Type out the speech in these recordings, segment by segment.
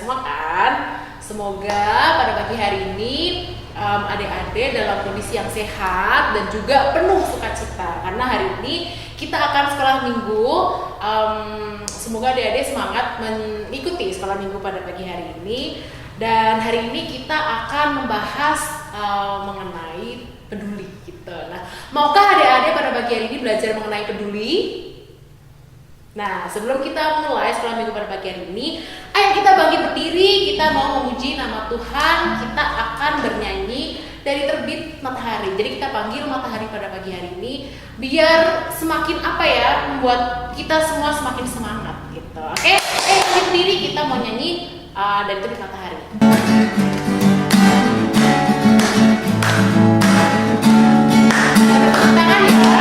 semua kan. Semoga pada pagi hari ini adik-adik dalam kondisi yang sehat dan juga penuh sukacita, karena hari ini kita akan sekolah minggu. Semoga adik-adik semangat mengikuti sekolah minggu pada pagi hari ini. Dan hari ini kita akan membahas mengenai peduli gitu. Nah, maukah adik-adik pada pagi hari ini belajar mengenai peduli? Nah, sebelum kita mulai sekolah minggu pada pagi hari ini, ayo kita bangkit berdiri, kita mau memuji nama Tuhan, kita akan bernyanyi dari terbit matahari. Jadi kita panggil matahari pada pagi hari ini biar semakin membuat kita semua semakin semangat gitu. Oke, bangkit berdiri, kita mau nyanyi dari terbit matahari. Tangan ya.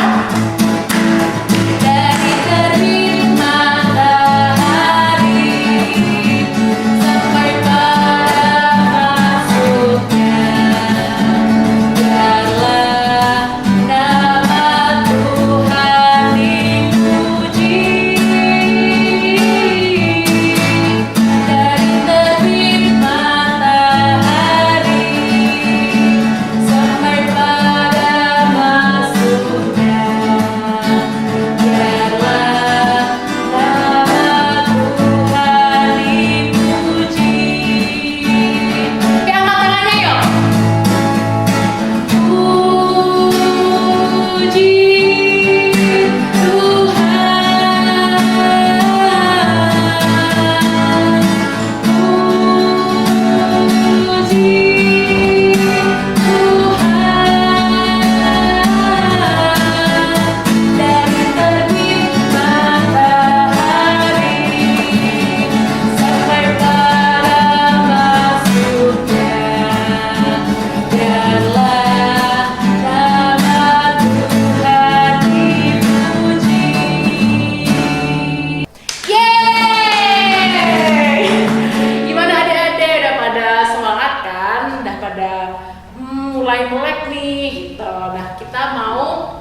Mulai-mulai nih gitu. Nah, kita mau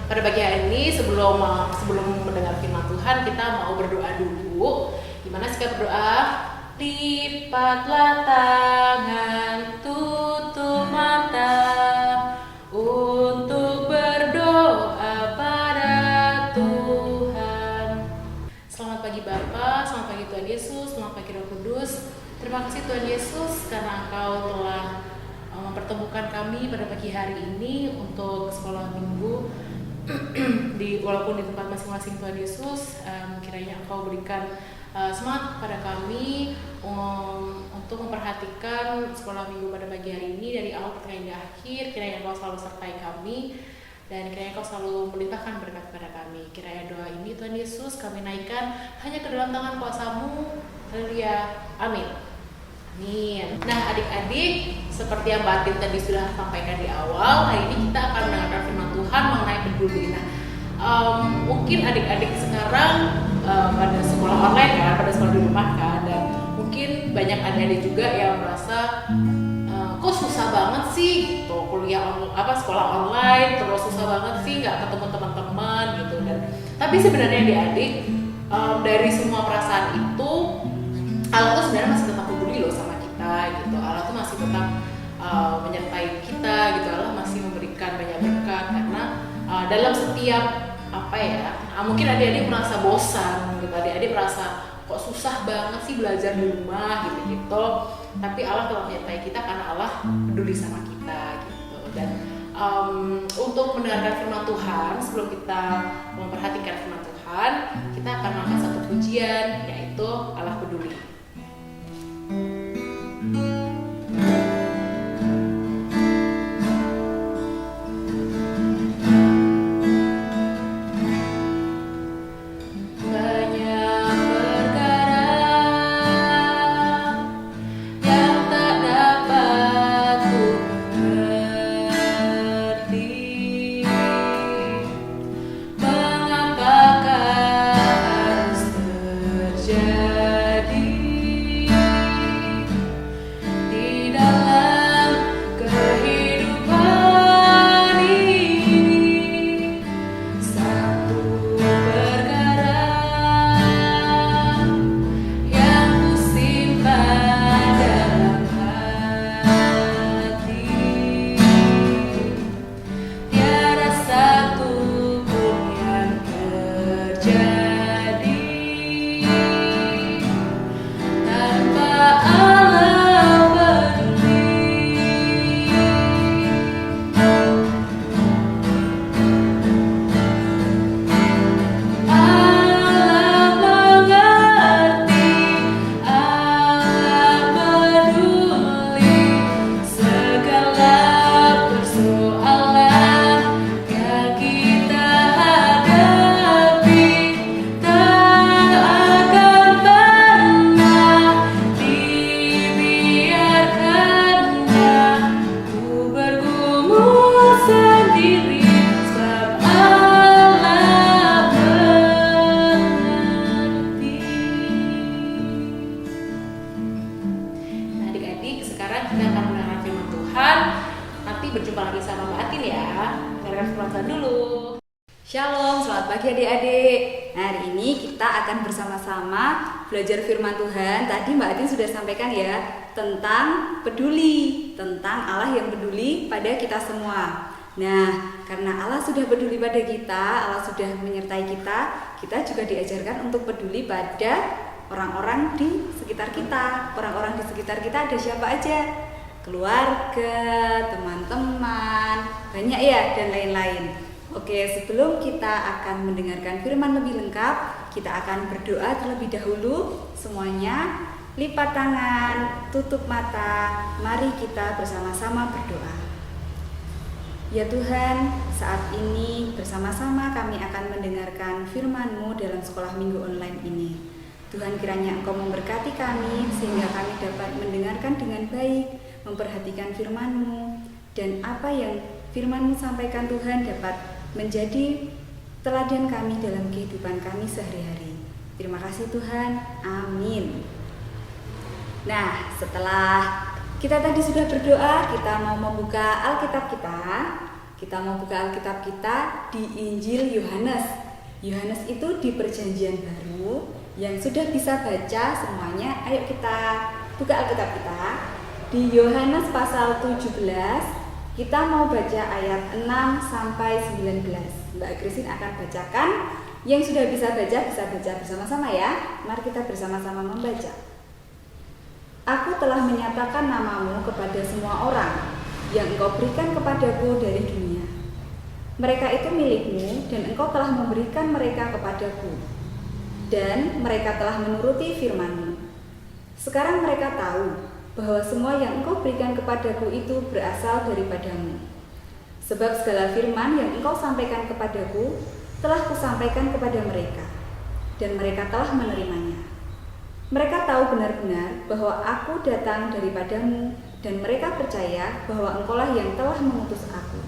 pada pagi hari ini sebelum mendengar firman Tuhan, kita mau berdoa dulu. Gimana sih berdoa? Lipatlah tangan, tutup mata untuk berdoa pada Tuhan. Selamat pagi Bapa, selamat pagi Tuhan Yesus, selamat pagi Roh Kudus. Terima kasih Tuhan Yesus karena Engkau telah mempertemukan kami pada pagi hari ini untuk sekolah minggu walaupun di tempat masing-masing. Tuhan Yesus, kiranya Engkau berikan semangat pada kami untuk memperhatikan sekolah minggu pada pagi hari ini dari awal pertengahan hingga akhir. Kiranya Engkau selalu sertai kami dan kiranya Engkau selalu melimpahkan berkat pada kami. Kiranya doa ini Tuhan Yesus kami naikkan hanya ke dalam tangan kuasa-Mu. Haleluya, amin. Amin. Nah, adik-adik, seperti yang Mbak Atin tadi sudah sampaikan di awal, hari ini kita akan mendengarkan firman Tuhan mengenai peduli. Nah, mungkin adik-adik sekarang pada sekolah online kan, pada sekolah di rumah kan, dan mungkin banyak adik-adik juga yang merasa kok susah banget sih gitu, sekolah online, terus susah banget sih nggak ketemu teman-teman gitu. Dan tapi sebenarnya adik-adik, dari semua perasaan itu Allah tuh sebenarnya masih tetap peduli loh sama kita gitu. Allah tuh masih tetap menyertai kita gitu. Allah masih memberikan banyak berkat karena dalam setiap mungkin adik-adik merasa bosan gitu. Adik-adik merasa kok susah banget sih belajar di rumah gitu. Tapi Allah telah menyertai kita karena Allah peduli sama kita gitu. Dan untuk mendengarkan firman Tuhan, sebelum kita memperhatikan firman Tuhan, kita akan mengangkat satu pujian, yaitu Allah Peduli. Jadi perhatiin ya. Dengarkan firman Tuhan dulu. Shalom, selamat pagi adik-adik. Hari ini kita akan bersama-sama belajar firman Tuhan. Tadi Mbak Atin sudah sampaikan ya tentang peduli, tentang Allah yang peduli pada kita semua. Nah, karena Allah sudah peduli pada kita, Allah sudah menyertai kita, kita juga diajarkan untuk peduli pada orang-orang di sekitar kita. Orang-orang di sekitar kita ada siapa aja? Keluarga, teman-teman, banyak ya, dan lain-lain. Oke, sebelum kita akan mendengarkan firman lebih lengkap, kita akan berdoa terlebih dahulu. Semuanya lipat tangan, tutup mata, mari kita bersama-sama berdoa. Ya Tuhan, saat ini bersama-sama kami akan mendengarkan firman-Mu dalam sekolah minggu online ini. Tuhan, kiranya Engkau memberkati kami sehingga kami dapat mendengarkan dengan baik, memperhatikan firman-Mu, dan apa yang firman-Mu sampaikan Tuhan dapat menjadi teladan kami dalam kehidupan kami sehari-hari. Terima kasih Tuhan, amin. Nah, setelah kita tadi sudah berdoa, kita mau membuka Alkitab kita. Kita mau buka Alkitab kita di Injil Yohanes. Yohanes itu di Perjanjian Baru. Yang sudah bisa baca semuanya, ayo kita buka Alkitab kita. Di Yohanes pasal 17, kita mau baca ayat 6 sampai 19. Mbak Christine akan bacakan. Yang sudah bisa baca bersama-sama ya. Mari kita bersama-sama membaca. Aku telah menyatakan namamu kepada semua orang yang Engkau berikan kepadaku dari dunia. Mereka itu milikmu dan Engkau telah memberikan mereka kepadaku. Dan mereka telah menuruti firman-Mu. Sekarang mereka tahu bahwa semua yang Engkau berikan kepadaku itu berasal daripadamu. Sebab segala firman yang Engkau sampaikan kepadaku telah Kusampaikan kepada mereka, dan mereka telah menerimanya. Mereka tahu benar-benar bahwa Aku datang daripadamu, dan mereka percaya bahwa Engkaulah yang telah mengutus Aku.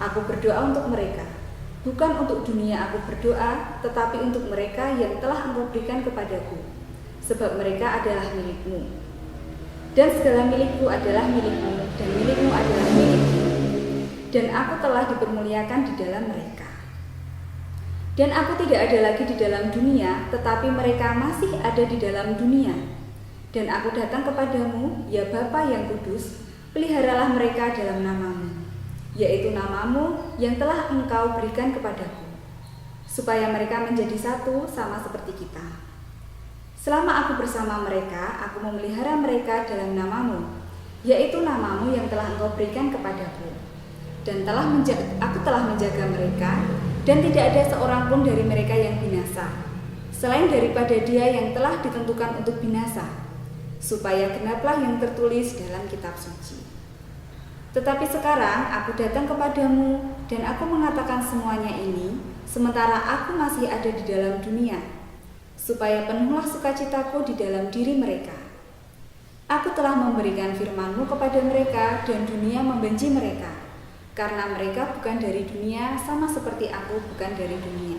Aku berdoa untuk mereka, bukan untuk dunia Aku berdoa, tetapi untuk mereka yang telah Engkau berikan kepadaku, sebab mereka adalah milik-Mu. Dan segala milikku adalah milikmu, dan milikmu adalah milikku. Dan aku telah dipermuliakan di dalam mereka. Dan aku tidak ada lagi di dalam dunia, tetapi mereka masih ada di dalam dunia. Dan aku datang kepadamu, ya Bapa yang kudus, peliharalah mereka dalam namamu, yaitu namamu yang telah Engkau berikan kepadaku, supaya mereka menjadi satu sama seperti kita. Selama aku bersama mereka, aku memelihara mereka dalam namamu, yaitu namamu yang telah Engkau berikan kepadaku. Dan aku telah menjaga mereka, dan tidak ada seorang pun dari mereka yang binasa, selain daripada dia yang telah ditentukan untuk binasa, supaya genaplah yang tertulis dalam kitab suci. Tetapi sekarang aku datang kepadamu, dan aku mengatakan semuanya ini, sementara aku masih ada di dalam dunia, supaya penuhlah sukacitaku di dalam diri mereka. Aku telah memberikan firman-Mu kepada mereka, dan dunia membenci mereka, karena mereka bukan dari dunia, sama seperti aku bukan dari dunia.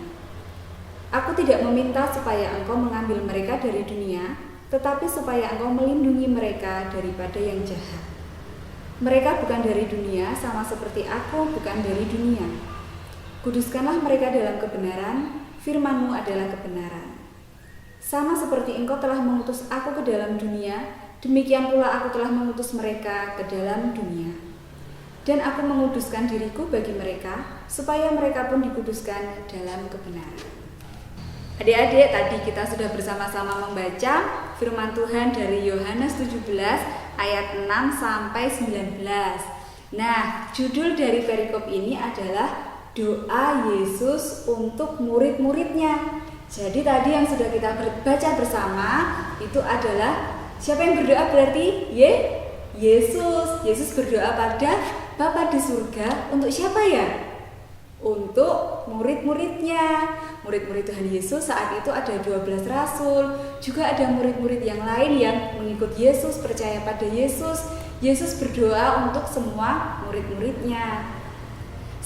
Aku tidak meminta supaya Engkau mengambil mereka dari dunia, tetapi supaya Engkau melindungi mereka daripada yang jahat. Mereka bukan dari dunia, sama seperti aku bukan dari dunia. Kuduskanlah mereka dalam kebenaran, firman-Mu adalah kebenaran. Sama seperti Engkau telah mengutus aku ke dalam dunia, demikian pula aku telah mengutus mereka ke dalam dunia. Dan aku menguduskan diriku bagi mereka, supaya mereka pun dikuduskan dalam kebenaran. Adik-adik, tadi kita sudah bersama-sama membaca firman Tuhan dari Yohanes 17 ayat 6 sampai 19. Nah, judul dari perikop ini adalah doa Yesus untuk murid-muridnya. Jadi tadi yang sudah kita baca bersama itu adalah siapa yang berdoa berarti? Yesus. Yesus berdoa pada Bapa di surga untuk siapa ya? Untuk murid-muridnya. Murid-murid Tuhan Yesus saat itu ada 12 rasul. Juga ada murid-murid yang lain yang mengikut Yesus, percaya pada Yesus. Yesus berdoa untuk semua murid-muridnya.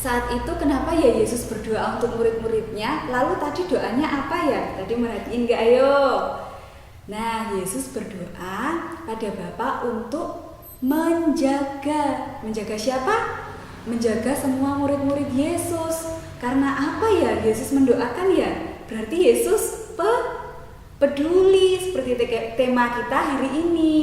Saat itu kenapa ya Yesus berdoa untuk murid-muridnya? Lalu tadi doanya apa ya? Tadi merhatiin gak ayo? Nah, Yesus berdoa pada Bapa untuk menjaga. Menjaga siapa? menjaga semua murid-murid Yesus. Karena apa ya Yesus mendoakan ya? Berarti Yesus peduli, seperti tema kita hari ini.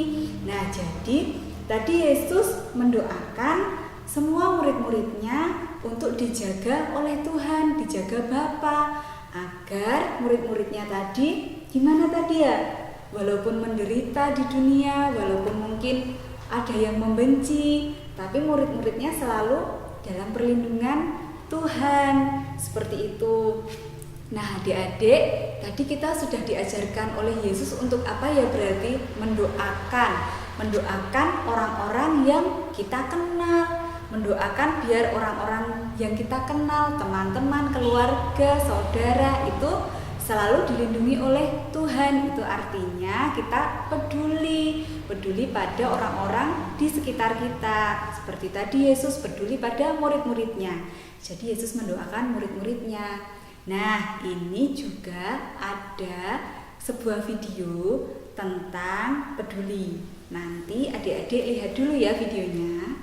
Nah, jadi tadi Yesus mendoakan semua murid-muridnya untuk dijaga oleh Tuhan, dijaga Bapa, agar murid-muridnya tadi gimana tadi ya? Walaupun menderita di dunia, walaupun mungkin ada yang membenci, tapi murid-muridnya selalu dalam perlindungan Tuhan. Seperti itu. Nah, adik-adik, tadi kita sudah diajarkan oleh Yesus untuk apa ya? Berarti mendoakan orang-orang yang kita kenal, mendoakan biar orang-orang yang kita kenal, teman-teman, keluarga, saudara itu selalu dilindungi oleh Tuhan. Itu artinya kita peduli pada orang-orang di sekitar kita. Seperti tadi Yesus peduli pada murid-muridnya. Jadi Yesus mendoakan murid-muridnya. Nah, ini juga ada sebuah video tentang peduli. Nanti adik-adik lihat dulu ya videonya.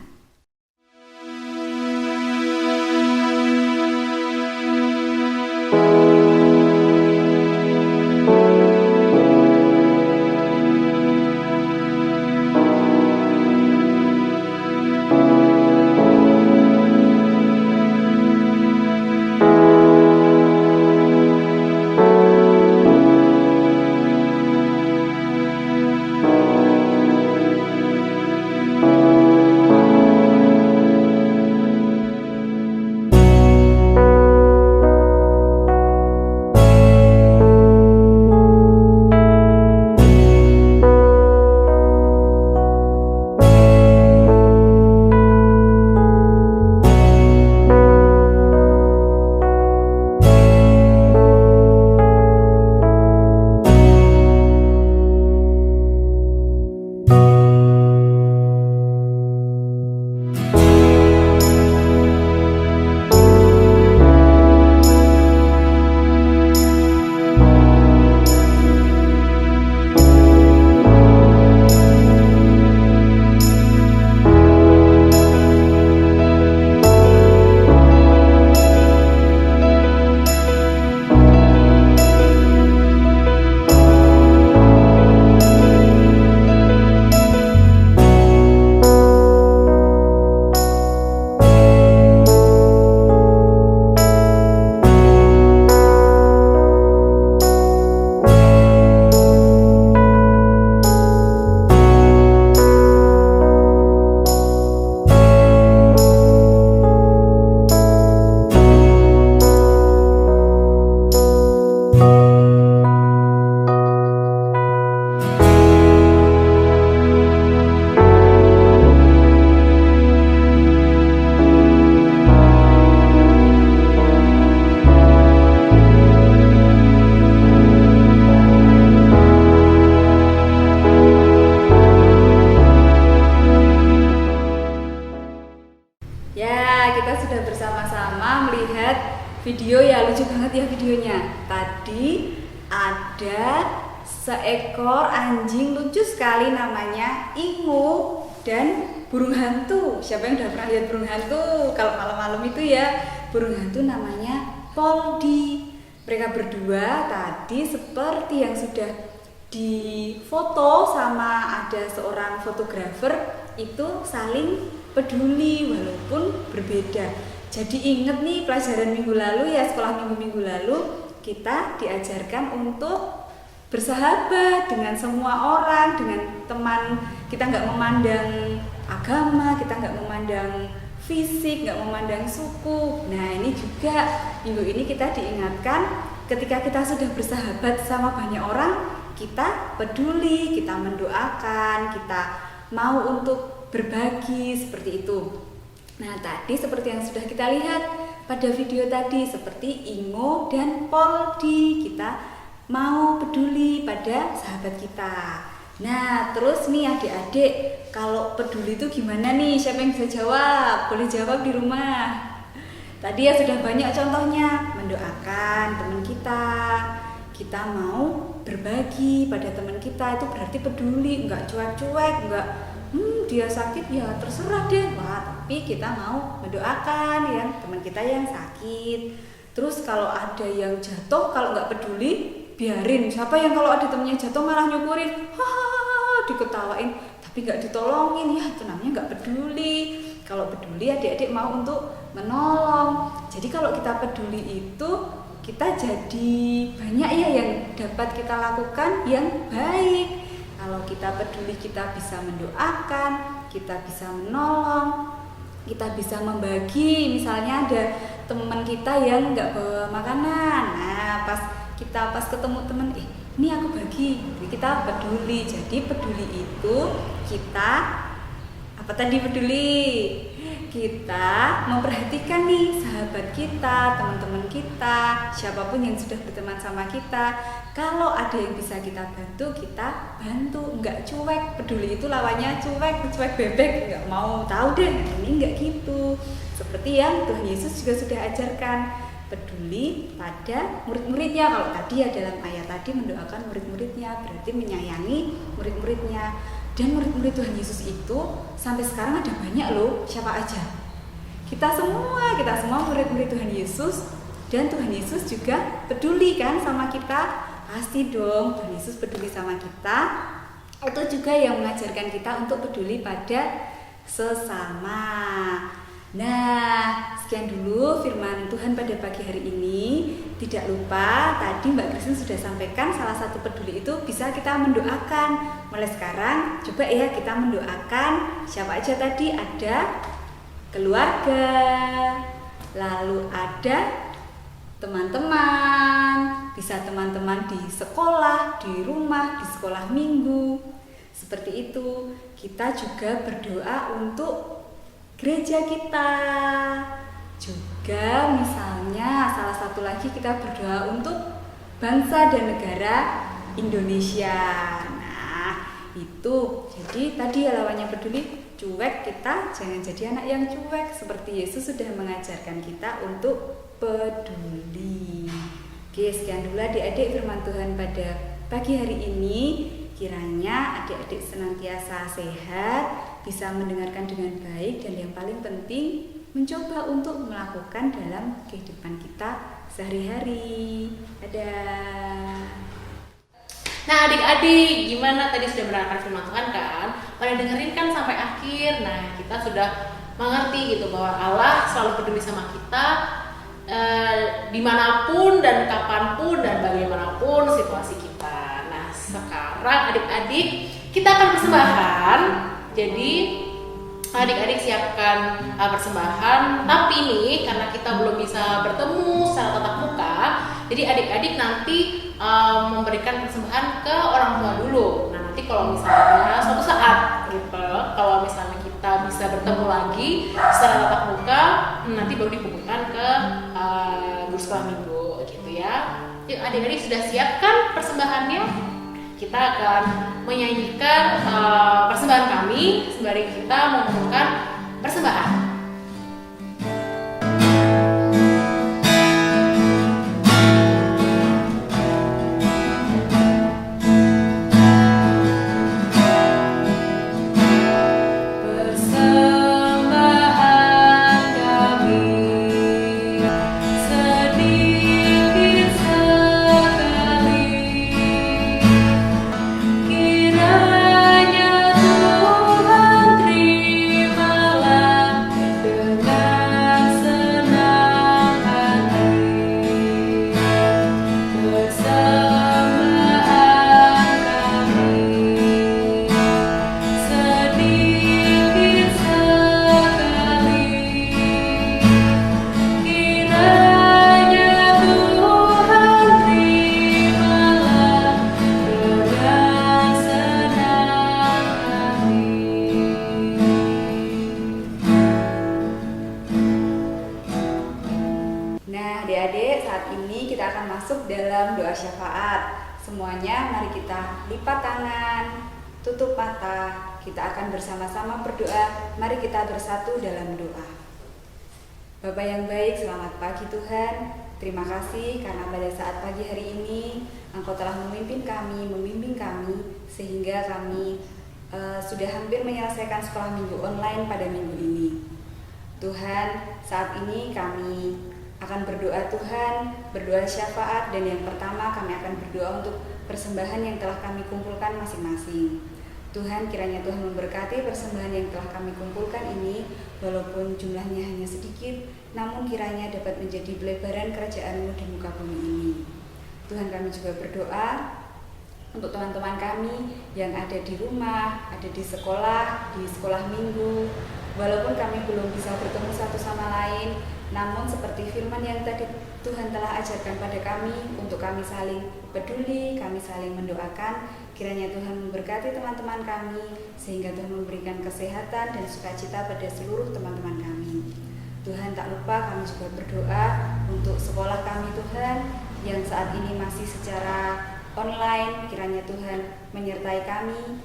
Video ya, lucu banget ya videonya. Tadi ada seekor anjing lucu sekali namanya Ingu dan burung hantu. Siapa yang udah pernah lihat burung hantu? Kalau malam-malam itu ya, burung hantu namanya Poldi. Mereka berdua tadi seperti yang sudah difoto sama ada seorang fotografer itu saling peduli walaupun berbeda. Jadi inget nih pelajaran minggu lalu ya, sekolah minggu lalu kita diajarkan untuk bersahabat dengan semua orang, dengan teman. Kita nggak memandang agama, kita nggak memandang fisik, nggak memandang suku. Nah ini juga minggu ini kita diingatkan ketika kita sudah bersahabat sama banyak orang, kita peduli, kita mendoakan, kita mau untuk berbagi seperti itu. Nah tadi seperti yang sudah kita lihat pada video tadi, seperti Ingo dan Poldi, kita mau peduli pada sahabat kita. Nah terus nih adik-adik, kalau peduli itu gimana nih? Siapa yang bisa jawab? Boleh jawab di rumah. Tadi ya sudah banyak contohnya, mendoakan teman kita mau berbagi pada teman kita, itu berarti peduli, enggak cuek-cuek, enggak dia sakit ya terserah deh. Wah, tapi kita mau mendoakan ya teman kita yang sakit. Terus kalau ada yang jatuh, kalau nggak peduli, biarin. Siapa yang kalau ada temennya jatuh malah nyukurin, hahaha, diketawain, tapi nggak ditolongin, ya itu namanya nggak peduli. Kalau peduli adik-adik mau untuk menolong. Jadi kalau kita peduli itu kita jadi banyak ya yang dapat kita lakukan yang baik. Kalau kita peduli kita bisa mendoakan, kita bisa menolong, kita bisa membagi. Misalnya ada teman kita yang nggak bawa makanan, nah pas ketemu teman, ini aku bagi. Jadi kita peduli. Jadi peduli itu kita apa tadi peduli? Kita memperhatikan nih sahabat kita, teman-teman kita, siapapun yang sudah berteman sama kita. Kalau ada yang bisa kita bantu, kita bantu. Enggak cuek, peduli itu lawannya cuek bebek, enggak mau tahu deh. Ini enggak gitu. Seperti yang Tuhan Yesus juga sudah ajarkan, peduli pada murid-muridnya. Kalau tadi ya dalam ayat tadi mendoakan murid-muridnya, berarti menyayangi murid-muridnya. Dan murid-murid Tuhan Yesus itu sampai sekarang ada banyak loh. Siapa aja? Kita semua murid-murid Tuhan Yesus. Dan Tuhan Yesus juga peduli kan sama kita. Pasti dong Tuhan Yesus peduli sama kita. Itu juga yang mengajarkan kita untuk peduli pada sesama. Nah, sekian dulu firman Tuhan pada pagi hari ini. Tidak lupa tadi Mbak Kristin sudah sampaikan salah satu peduli itu bisa kita mendoakan. Mulai sekarang coba ya kita mendoakan. Siapa aja tadi? Ada keluarga, lalu ada teman-teman, bisa teman-teman di sekolah, di rumah, di sekolah minggu. Seperti itu. Kita juga berdoa untuk gereja kita. Juga misalnya salah satu lagi kita berdoa untuk bangsa dan negara Indonesia. Nah, itu. Jadi tadi ya lawannya peduli, cuek, kita jangan jadi anak yang cuek. Seperti Yesus sudah mengajarkan kita untuk peduli. Oke, sekian dulu adik-adik firman Tuhan pada pagi hari ini. Kiranya adik-adik senantiasa sehat, bisa mendengarkan dengan baik, dan yang paling penting mencoba untuk melakukan dalam kehidupan kita sehari-hari. Dadah. Nah adik-adik, gimana tadi sudah mendengarkan firman Tuhan kan? Pada dengerin kan sampai akhir. Nah kita sudah mengerti gitu bahwa Allah selalu peduli sama kita dimanapun dan kapanpun dan bagaimanapun situasi kita. Nah sekarang adik-adik kita akan persembahan. Jadi adik-adik siapkan persembahan. Tapi nih karena kita belum bisa bertemu secara tatap muka, jadi adik-adik nanti memberikan persembahan ke orang tua dulu. Nah nanti kalau misalnya suatu saat gitu, kalau misalnya kita bisa bertemu lagi secara tatap muka, nanti baru dikumpulkan ke guru sekolah minggu gitu ya. Yuk adik-adik sudah siapkan persembahannya. Kita akan menyanyikan persembahan kami sembari kita mengumpulkan persembahan. Dalam doa syafaat, semuanya mari kita lipat tangan, tutup mata, kita akan bersama-sama berdoa. Mari kita bersatu dalam doa. Bapa yang baik, selamat pagi Tuhan. Terima kasih karena pada saat pagi hari ini Engkau telah memimpin kami, membimbing kami, sehingga kami sudah hampir menyelesaikan sekolah minggu online pada minggu ini. Tuhan, saat ini kami akan berdoa Tuhan, berdoa syafaat, dan yang pertama kami akan berdoa untuk persembahan yang telah kami kumpulkan masing-masing. Tuhan, kiranya Tuhan memberkati persembahan yang telah kami kumpulkan ini, walaupun jumlahnya hanya sedikit, namun kiranya dapat menjadi pelebaran kerajaan-Mu di muka bumi ini. Tuhan, kami juga berdoa untuk teman-teman kami yang ada di rumah, ada di sekolah minggu. Walaupun kami belum bisa bertemu satu sama lain, namun seperti firman yang tadi Tuhan telah ajarkan pada kami, untuk kami saling peduli, kami saling mendoakan. Kiranya Tuhan memberkati teman-teman kami, sehingga Tuhan memberikan kesehatan dan sukacita pada seluruh teman-teman kami. Tuhan, tak lupa kami juga berdoa untuk sekolah kami Tuhan, yang saat ini masih secara online. Kiranya Tuhan menyertai kami,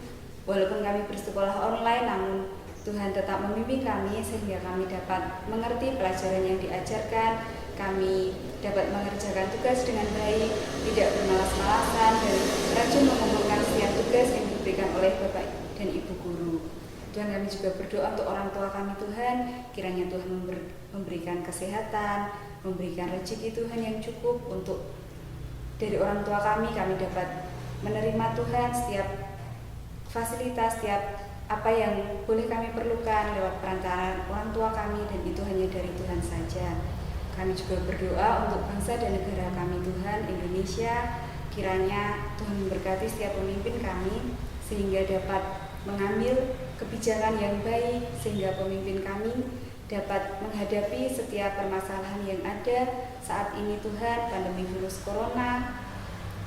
walaupun kami bersekolah online, namun Tuhan tetap membimbing kami sehingga kami dapat mengerti pelajaran yang diajarkan, kami dapat mengerjakan tugas dengan baik, tidak bermalas-malasan, dan rajin mengumpulkan setiap tugas yang diberikan oleh Bapak dan Ibu Guru. Tuhan, kami juga berdoa untuk orang tua kami Tuhan, kiranya Tuhan memberikan kesehatan, memberikan rezeki Tuhan yang cukup untuk dari orang tua kami dapat menerima Tuhan setiap fasilitas, setiap apa yang boleh kami perlukan lewat perantaraan orang tua kami, dan itu hanya dari Tuhan saja. Kami juga berdoa untuk bangsa dan negara kami Tuhan, Indonesia. Kiranya Tuhan memberkati setiap pemimpin kami, sehingga dapat mengambil kebijakan yang baik, sehingga pemimpin kami dapat menghadapi setiap permasalahan yang ada saat ini Tuhan, pandemi virus corona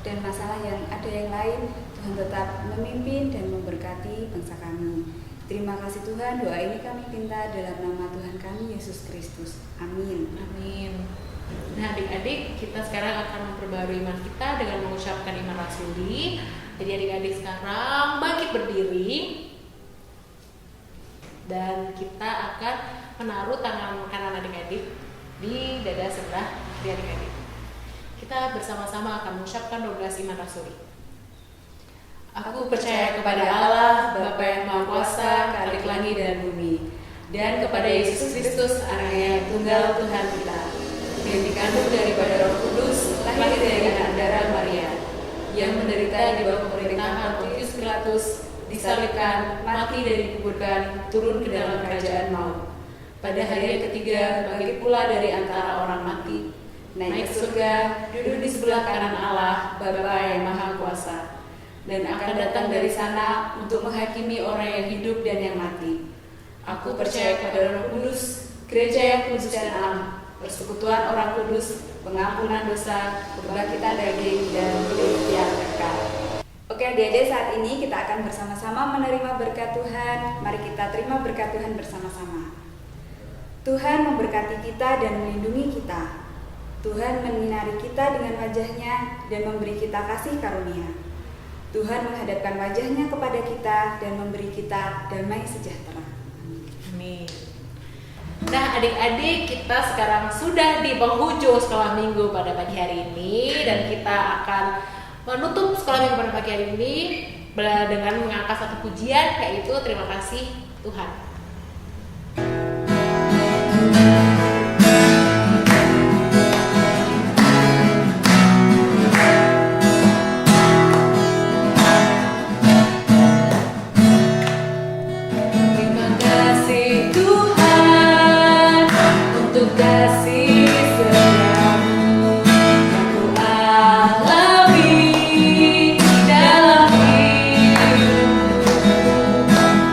dan masalah yang ada yang lain. Tuhan tetap memimpin dan memberkati bangsa kami. Terima kasih Tuhan, doa ini kami minta dalam nama Tuhan kami Yesus Kristus. Amin. Amin. Nah adik-adik, kita sekarang akan memperbarui iman kita dengan mengucapkan iman rasuli. Jadi adik-adik sekarang bangkit berdiri, dan kita akan menaruh tangan kanan adik-adik di dada sebelah kiri adik-adik. Kita bersama-sama akan mengucapkan 12 iman rasuli. Aku percaya kepada Allah, Bapa yang Maha Kuasa, Khalik langit dan bumi, dan kepada Yesus Kristus, Anaknya yang tunggal Tuhan kita, yang dikandung daripada Roh Kudus, lahir dari anak darah Maria, yang menderita di bawah pemerintahan Pontius Pilatus, disalibkan, mati dan dikuburkan, turun ke dalam kerajaan maut. Pada hari yang ketiga, bangkit pula dari antara orang mati, naik ke surga, duduk di sebelah kanan Allah, Bapa yang Maha Kuasa, dan akan datang dari sana untuk menghakimi orang yang hidup dan yang mati. Aku percaya kepada Roh Kudus, gereja yang kudus dan am, persekutuan orang kudus, pengampunan dosa, kebangkitan daging, dan hidup yang kekal. Oke adik-adik, saat ini kita akan bersama-sama menerima berkat Tuhan. Mari kita terima berkat Tuhan bersama-sama. Tuhan memberkati kita dan melindungi kita. Tuhan menyinari kita dengan wajah-Nya dan memberi kita kasih karunia. Tuhan menghadapkan wajah-Nya kepada kita dan memberi kita damai sejahtera. Amin. Nah adik-adik, kita sekarang sudah di penghujung sekolah minggu pada pagi hari ini, dan kita akan menutup sekolah minggu pada pagi hari ini dengan mengangkat satu pujian, yaitu terima kasih Tuhan.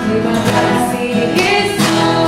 Terima kasih Yesusku.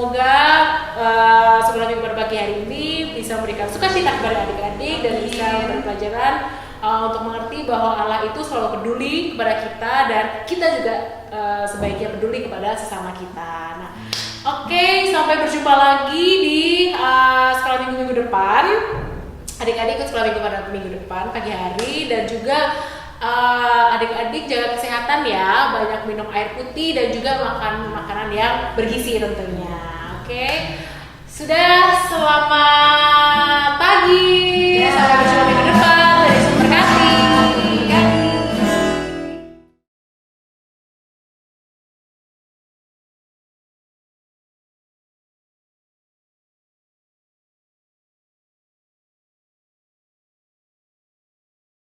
Semoga sekolah minggu pada pagi hari ini bisa memberikan sukacita kepada adik-adik dan bisa memberi pelajaran untuk mengerti bahwa Allah itu selalu peduli kepada kita dan kita juga sebaiknya peduli kepada sesama kita. Nah, oke, sampai berjumpa lagi di sekolah minggu depan. Adik-adik ikut sekolah minggu pada minggu depan pagi hari, dan juga adik-adik jaga kesehatan ya, banyak minum air putih dan juga makan makanan yang bergizi tentunya. Oke, sudah, selamat